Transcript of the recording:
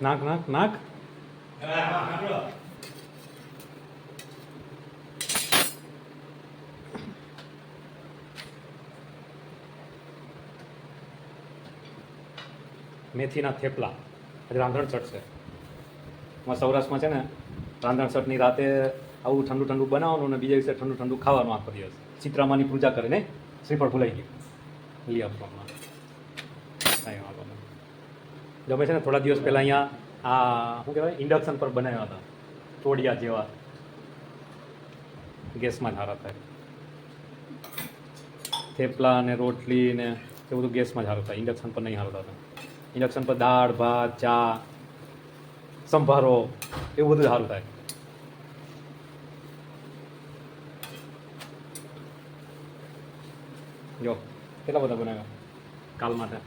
નાખ નાખ નાખ. મેથીના થેપલા આજે રાંધણ ચટ છે. અમારા સૌરાષ્ટ્રમાં છે ને રાંધણ ચટની રાતે આવું ઠંડુ ઠંડુ બનાવવાનું અને બીજા દિવસે ઠંડુ ઠંડુ ખાવાનું આખો દિવસ. ચિત્રામાની પૂજા કરીને શ્રીફળ ભૂલાઈ ગયું લઈ આપવામાં કાંઈ વાંધો નહીં. જો અમે છે ને થોડા દિવસ પહેલાં અહીંયા આ શું કહેવાય ઇન્ડક્શન પર બનાવ્યા હતા તોડિયા જેવા. ગેસમાં જ સારા થાય. થેપલા અને રોટલી ને એ બધું ગેસમાં જ સારું થાય, ઇન્ડક્શન પર નહીં સારું થતું. ઇન્ડક્શન પર દાળ ભાત ચા સંભારો એવું બધું સારું થાય. જો કેટલા બધા બનાવ્યા કાલ માટે.